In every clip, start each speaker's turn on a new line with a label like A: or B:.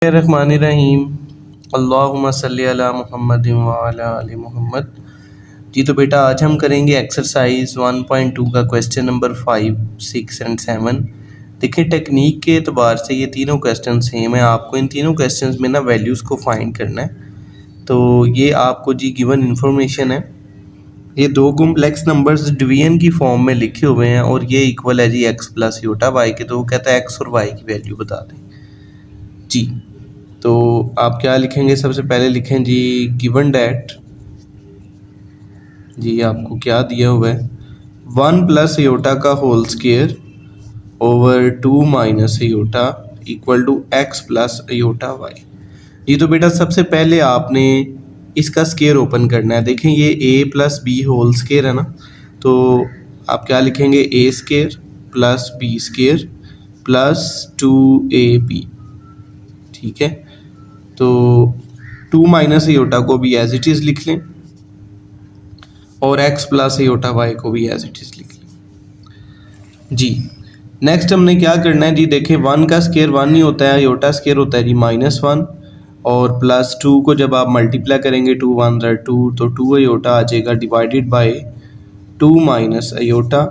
A: रहमानिर्रहीम। अल्लाहुम्मा सल्ली अला मुहम्मदिन व अला आलि मुहम्मद। जी तो बेटा आज हम करेंगे एक्सरसाइज 1.2 का क्वेश्चन नंबर 5, 6 एंड 7। देखिए टेक्निक के एतबार से ये तीनों क्वेश्चन सेम है। आपको इन तीनों क्वेश्चंस में ना वैल्यूज़ को फाइंड करना है। तो ये आपको जी गिवन इन्फॉर्मेशन है। ये दो कॉम्प्लेक्स नंबर्स डिवीजन की फॉर्म में लिखे हुए हैं और ये इक्वल है जी एक्स प्लस योटा वाई के। तो वो कहता है एक्स और वाई की वैल्यू बता दें जी। तो आप क्या लिखेंगे, सबसे पहले लिखें जी गिवन डैट जी आपको क्या दिया हुआ है 1 प्लस योटा का whole square over 2 minus iota equal to x plus iota y. जी तो बेटा सबसे पहले आपने इसका स्क्वायर ओपन करना है। देखें ये a plus B whole square है ना, तो आप क्या लिखेंगे a square plus B square plus 2ab। ठीक है, तो 2 माइनस योटा को भी एज इट इज़ लिख लें और x प्लस योटा वाई को भी एज इट इज़ लिख लें जी। नेक्स्ट हमने क्या करना है जी, देखें 1 का स्क्वायर 1 नहीं होता है, योटा स्क्वायर होता है जी -1 और प्लस 2 को जब आप मल्टीप्लाई करेंगे 2 1 2 तो 2 योटा आ जाएगा divided by 2 minus iota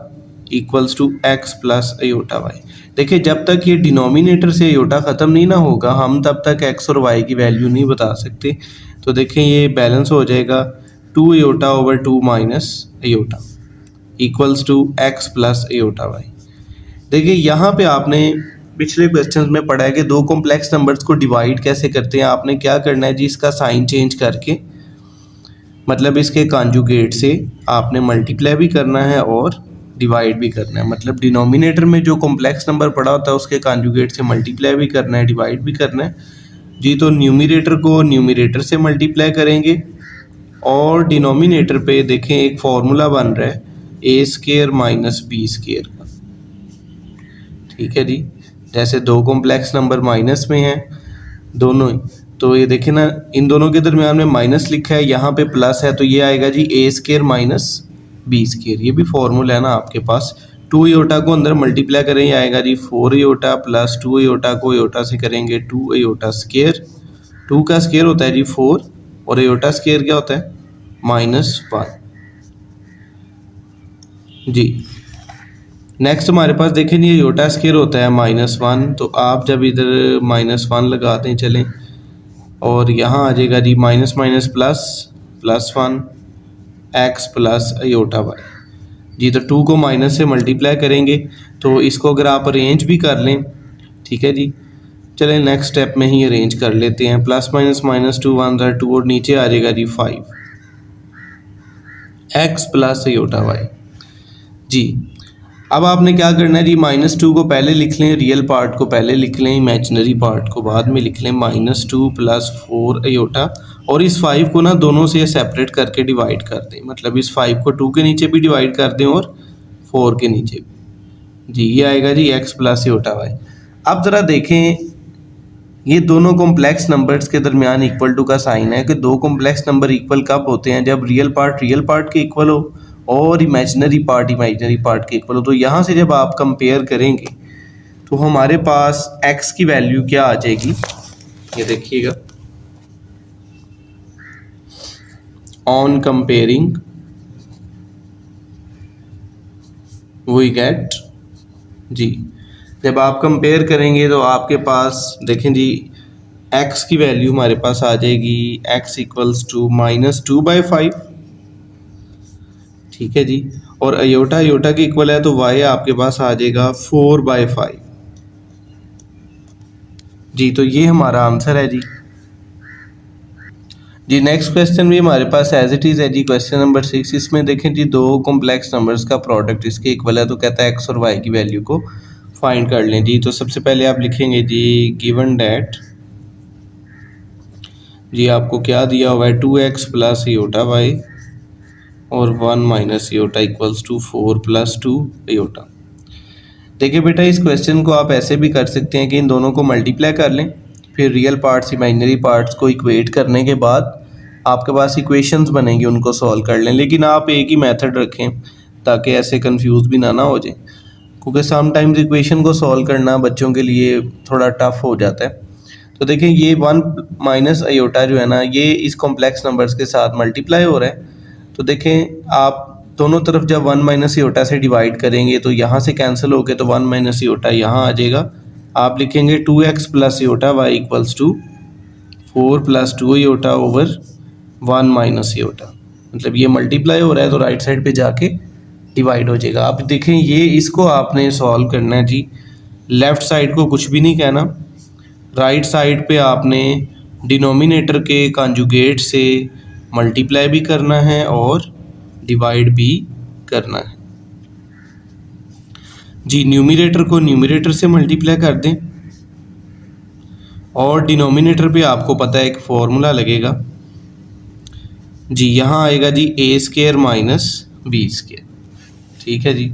A: equals to x plus iota Y. देखिए जब तक ये डिनोमिनेटर से योटा ख़त्म नहीं ना होगा हम तब तक एक्स और वाई की वैल्यू नहीं बता सकते। तो देखें ये बैलेंस हो जाएगा 2 iota over 2 minus iota equals to x plus iota Y. देखिए यहाँ पे आपने पिछले क्वेश्चंस में पढ़ा है कि दो कॉम्प्लेक्स नंबर्स को डिवाइड कैसे करते हैं। आपने क्या करना है जी, इसका साइन चेंज करके मतलब इसके कॉन्जुगेट से आपने मल्टीप्लाई भी करना है और डिवाइड भी करना है। मतलब डिनोमिनेटर में जो कॉम्प्लेक्स नंबर पड़ा होता है उसके कॉन्जुगेट से मल्टीप्लाई भी करना है, डिवाइड भी करना है जी। तो न्यूमरेटर को न्यूमरेटर से मल्टीप्लाई करेंगे और डिनोमिनेटर पे देखें एक फार्मूला बन रहा है ए स्क्वायर माइनस बी स्क्वायर का। ठीक है जी, जैसे दो कॉम्प्लेक्स नंबर माइनस में हैं दोनों ही, तो ये देखें ना इन दोनों के दरमियान में माइनस लिखा है, यहाँ पे प्लस है तो ये आएगा जी ए स्क्वायर माइनस बी स्क्वायर। ये भी फॉर्मूला है ना आपके पास। 2 योटा को अंदर मल्टीप्लाई करें ये आएगा जी 4 योटा प्लस 2 योटा को योटा से करेंगे 2 योटा स्क्वायर। 2 का स्क्वायर होता है जी 4 और योटा स्क्वायर क्या होता है -1 जी। नेक्स्ट हमारे पास देखें ये योटा स्क्वायर होता है -1, तो आप जब इधर -1 लगाते हैं चलें और यहाँ आ जाएगा जी minus minus plus +1 x plus iota y जी। तो 2 को माइनस से मल्टीप्लाई करेंगे तो इसको अगर आप अरेंज भी कर लें, ठीक है जी। चलें नेक्स्ट स्टेप में ही अरेंज कर लेते हैं। प्लस माइनस माइनस 2 1 2 और नीचे आ जाएगा जी 5 एक्स प्लस योटा वाई जी। अब आपने क्या करना है जी, -2 को पहले लिख लें, रियल पार्ट को पहले लिख लें, इमेजिनरी पार्ट को बाद में लिख लें। -2 प्लस 4 योटा और इस 5 को ना दोनों से सेपरेट करके डिवाइड कर दें। मतलब इस 5 को 2 के नीचे भी डिवाइड कर दें और 4 के नीचे भी जी। ये आएगा जी एक्स प्लस योटा वाई। अब ज़रा देखें ये दोनों कॉम्प्लेक्स नंबर्स के दरमियान इक्वल टू का साइन है कि दो कॉम्प्लेक्स नंबर इक्वल कब होते हैं, जब रियल पार्ट के इक्वल हो और इमेजिनरी पार्ट के इक्वल हो। तो यहाँ से जब आप कंपेयर करेंगे तो हमारे पास x की वैल्यू क्या आ जाएगी, ये देखिएगा। ऑन कंपेयरिंग वी गेट जी, जब आप कंपेयर करेंगे तो आपके पास देखें जी x की वैल्यू हमारे पास आ जाएगी x इक्वल्स टू -2/5। ठीक है जी, और अयोटा के इक्वल है तो y आपके पास आ जाएगा 4/5 जी। तो ये हमारा आंसर है जी। जी नेक्स्ट क्वेश्चन भी हमारे पास एज इट इज़ है जी, क्वेश्चन नंबर 6। इसमें देखें जी दो कॉम्प्लेक्स नंबर्स का प्रोडक्ट इसके इक्वल है, तो कहता है x और y की वैल्यू को फाइंड कर लें जी। तो सबसे पहले आप लिखेंगे जी गिवन डैट जी आपको क्या दिया हुआ है 2x प्लस योटा वाई और 1 minus iota equals to 4 plus 2 iota. देखिए बेटा इस क्वेश्चन को आप ऐसे भी कर सकते हैं कि इन दोनों को मल्टीप्लाई कर लें, फिर रियल पार्ट्स इमेजिनरी पार्ट्स को इक्वेट करने के बाद आपके पास इक्वेशंस बनेंगे, उनको सॉल्व कर लें। लेकिन आप एक ही मेथड रखें ताकि ऐसे कंफ्यूज भी ना हो जाए, क्योंकि समटाइम्स इक्वेशन को सॉल्व करना बच्चों के लिए थोड़ा टफ हो जाता है। तो देखें ये 1 माइनस अयोटा जो है ना, ये इस कॉम्प्लेक्स नंबर्स के साथ मल्टीप्लाई हो रहा है। तो देखें आप दोनों तरफ जब 1 माइनस अयोटा से डिवाइड करेंगे तो यहाँ से कैंसिल होके तो 1 माइनस अयोटा यहाँ आ जाएगा। आप लिखेंगे 2x plus iota Y equals to 4 plus 2 iota over 1 minus iota. मतलब ये मल्टीप्लाई हो रहा है तो राइट साइड पे जाके डिवाइड हो जाएगा। आप देखें ये इसको आपने सॉल्व करना है जी। लेफ़्ट साइड को कुछ भी नहीं कहना, राइट साइड पे आपने डिनोमिनेटर के कॉन्जुगेट से मल्टीप्लाई भी करना है और डिवाइड भी करना है जी। न्यूमरेटर को न्यूमरेटर से मल्टीप्लाई कर दें और डिनोमिनेटर पे आपको पता है एक फॉर्मूला लगेगा जी, यहाँ आएगा जी ए स्केयर माइनस बी स्केयर। ठीक है जी,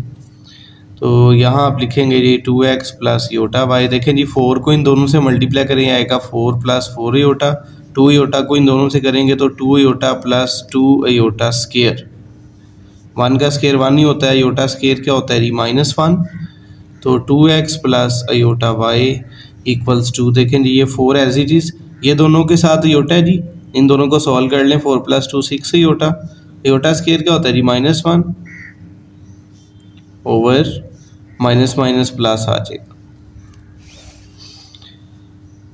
A: तो यहाँ आप लिखेंगे जी 2x प्लस योटा वाई। देखें जी 4 को इन दोनों से मल्टीप्लाई करेंगे आएगा 4 प्लस 4 योटा, 2 योटा को इन दोनों से करेंगे तो 2 योटा प्लस 2 योटा स्केयर। 1 का स्केयर 1 ही होता है, योटा स्केयर क्या होता है जी -1। तो 2x plus iota Y equals to, देखें जी ये 4 एज इट इज़, ये दोनों के साथ योटा है जी, इन दोनों को सॉल्व कर लें। 4 प्लस 2 6 योटा, योटा स्केयर क्या होता है जी -1 ओवर माइनस माइनस प्लस आ जाएगा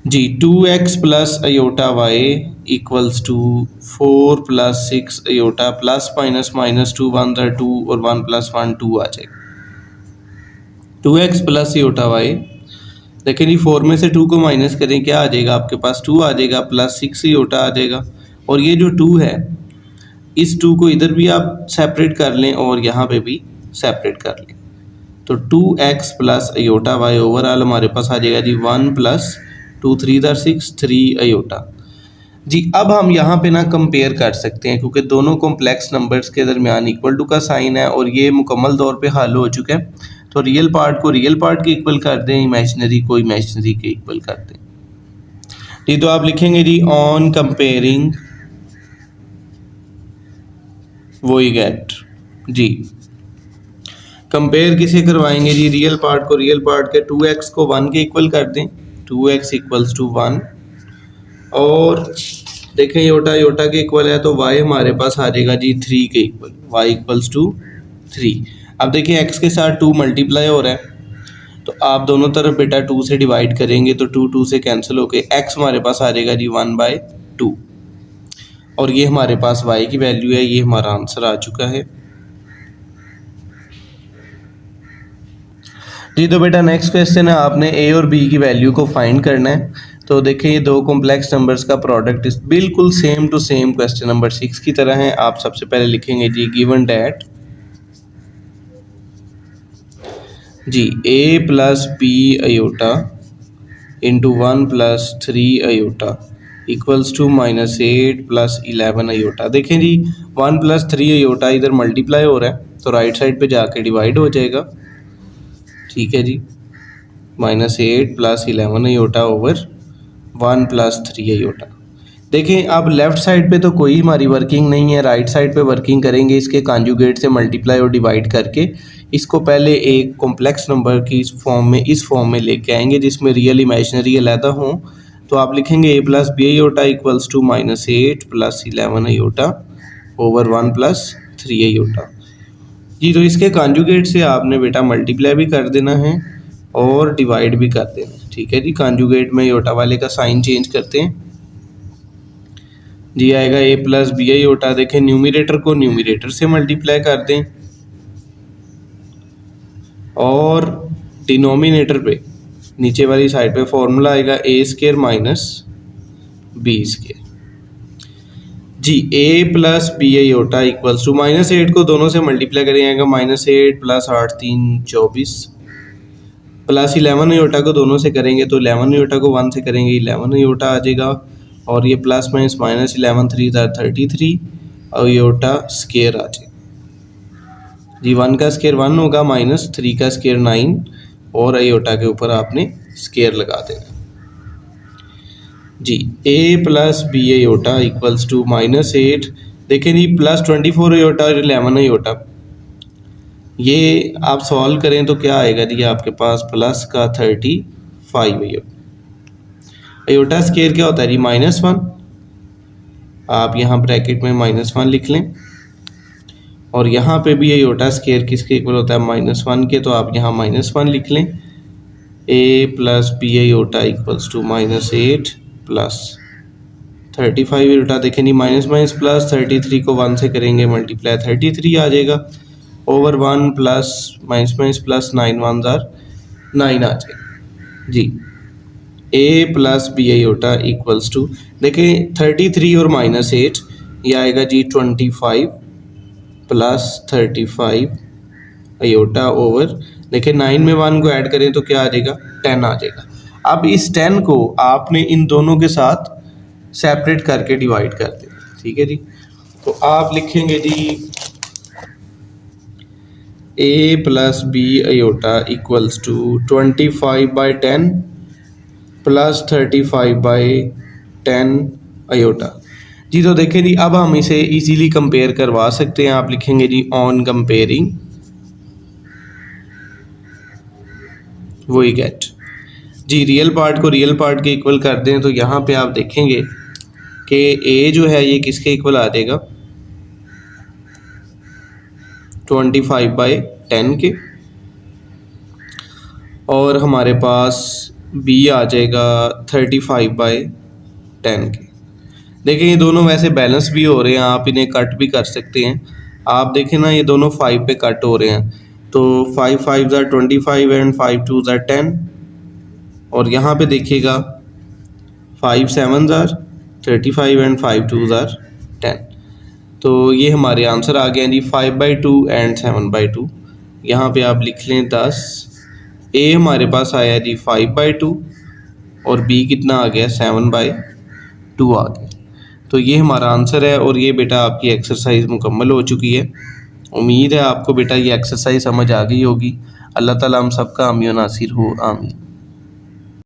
A: जी। 2x plus iota Y equals to 4 plus 6 iota plus minus minus 2 1 2 और 1 प्लस 1 2 आ जाएगा। 2x प्लस अयोटा वाई, देखें जी 4 में से 2 को माइनस करें क्या आ जाएगा आपके पास 2 आ जाएगा प्लस 6 अयोटा आ जाएगा। और ये जो 2 है इस 2 को इधर भी आप सेपरेट कर लें और यहाँ पे भी सेपरेट कर लें। तो 2x plus iota Y overall हमारे पास आ जाएगा जी 1 प्लस 2 3 6 3 अयोटा जी। अब हम यहाँ पे ना कंपेयर कर सकते हैं क्योंकि दोनों कॉम्प्लेक्स नंबर्स के दरमियान इक्वल टू का साइन है और ये मुकम्मल तौर पे हल हो चुका है। तो रियल पार्ट को रियल पार्ट के इक्वल कर दें, इमेजिनरी को इमेजिनरी के इक्वल कर दें जी। तो आप लिखेंगे जी ऑन कंपेयरिंग वो गेट जी। कंपेयर किसे करवाएंगे जी, रियल पार्ट को रियल पार्ट के, 2x को 1 के इक्वल कर दें, 2x इक्वल्स टू 1 और देखें योटा योटा के इक्वल है तो y हमारे पास आ जाएगा जी 3 के इक्वल, y इक्वल्स टू 3। अब देखिए x के साथ 2 मल्टीप्लाई हो रहा है तो आप दोनों तरफ बेटा 2 से डिवाइड करेंगे तो 2 2 से कैंसिल होके x हमारे पास आ जाएगा जी 1/2 और ये हमारे पास y की वैल्यू है। ये हमारा आंसर आ चुका है जी। तो बेटा नेक्स्ट क्वेश्चन है, आपने a और b की वैल्यू को फाइंड करना है। तो देखें ये दो कॉम्प्लेक्स नंबर्स का प्रोडक्ट बिल्कुल same to same question number 6 की तरह है। आप सबसे पहले लिखेंगे जी गिवन डैट जी a plus B iota into 1 plus 3 iota equals to -8 plus 11 iota. देखें जी 1 प्लस 3 अयोटा इधर मल्टीप्लाई हो रहा है तो राइट साइड पे जाके डिवाइड हो जाएगा। ठीक है जी, -8 plus 11 iota over 1 plus 3 iota. देखें अब लेफ़्ट साइड पे तो कोई हमारी वर्किंग नहीं है, राइट साइड पे वर्किंग करेंगे इसके कॉन्जुगेट से मल्टीप्लाई और डिवाइड करके। इसको पहले एक कॉम्प्लेक्स नंबर की इस फॉर्म में लेके आएंगे जिसमें रियल इमेजिनरी अलहदा हों। तो आप लिखेंगे a plus B iota equals to -8 plus 11 iota over 1 plus 3 iota जी। तो इसके कॉन्जुगेट से आपने बेटा मल्टीप्लाई भी कर देना है और डिवाइड भी कर देना है। ठीक है जी, कॉन्जुगेट में अयोटा वाले का साइन चेंज करते हैं जी, आएगा a प्लस बी अयोटा। देखें न्यूमरेटर को न्यूमरेटर से मल्टीप्लाई कर दें और डिनोमिनेटर पे नीचे वाली साइड पे फॉर्मूला आएगा a square minus B square जी। a plus B iota equals to -8 को दोनों से मल्टीप्लाई करेंगे -8 प्लस 8 3 24 प्लस 11 अयोटा को दोनों से करेंगे तो 11 अयोटा को 1 से करेंगे 11 अयोटा आ जाएगा और ये प्लस माइनस -11 3 33 अयोटा स्केयर आ जाएगा जी। 1 का स्केयर 1 होगा, -3 का स्केयर 9 और अयोटा के ऊपर आपने स्केयर लगा देना जी। a plus B iota equals to -8। देखें जी प्लस 24 अयोटा और 11 अयोटा, ये आप सॉल्व करें तो क्या आएगा जी आपके पास प्लस का 35 अयोटा आयोटा स्केयर क्या होता है जी -1, आप यहाँ ब्रैकेट में -1 लिख लें, और यहाँ पे भी आयोटा स्केयर किसके इक्वल होता है -1 के, तो आप यहाँ -1 लिख लें। a plus B iota equals to -8 plus 35 iota, देखें नहीं माइनस माइनस प्लस 33 को 1 से करेंगे मल्टीप्लाई 33 आ जाएगा over 1 plus minus minus plus 9 1 ज़ार 9 आ जाएगा जी। a plus B iota equals to देखें 33 और -8 ये आएगा जी 25 प्लस 35 आयोटा ओवर देखिए 9 में 1 को ऐड करें तो क्या आ जाएगा 10 आ जाएगा। अब इस 10 को आपने इन दोनों के साथ सेपरेट करके डिवाइड कर देना, ठीक है जी। तो आप लिखेंगे जी a plus B iota equals to 25/10 plus 35/10 iota जी। तो देखें जी अब हम इसे इजीली कंपेयर करवा सकते हैं। आप लिखेंगे जी ऑन कंपेयरिंग वही गेट जी, रियल पार्ट को रियल पार्ट के इक्वल कर दें तो यहाँ पे आप देखेंगे कि a जो है ये किसके इक्वल आ जाएगा 25/10 के, और हमारे पास b आ जाएगा 35/10 के। देखें ये दोनों वैसे बैलेंस भी हो रहे हैं, आप इन्हें कट भी कर सकते हैं। आप देखें ना ये दोनों 5 पे कट हो रहे हैं, तो 5 5 ज़ार 25 एंड 5 2 ज़ार 10, और यहाँ पे देखिएगा 5 7 ज़ार 35 एंड 5 2 ज़ार 10। तो ये हमारे आंसर आ गए हैं जी 5/2 एंड 7/2। यहाँ पे आप लिख लें 10। a हमारे पास आया जी 5/2 और b कितना आ गया 7/2 आ गया। तो ये हमारा आंसर है, और ये बेटा आपकी एक्सरसाइज मुकम्मल हो चुकी है। उम्मीद है आपको बेटा ये एक्सरसाइज समझ आ गई होगी। अल्लाह ताला हम सबका हामी और नासिर हो, आमीन।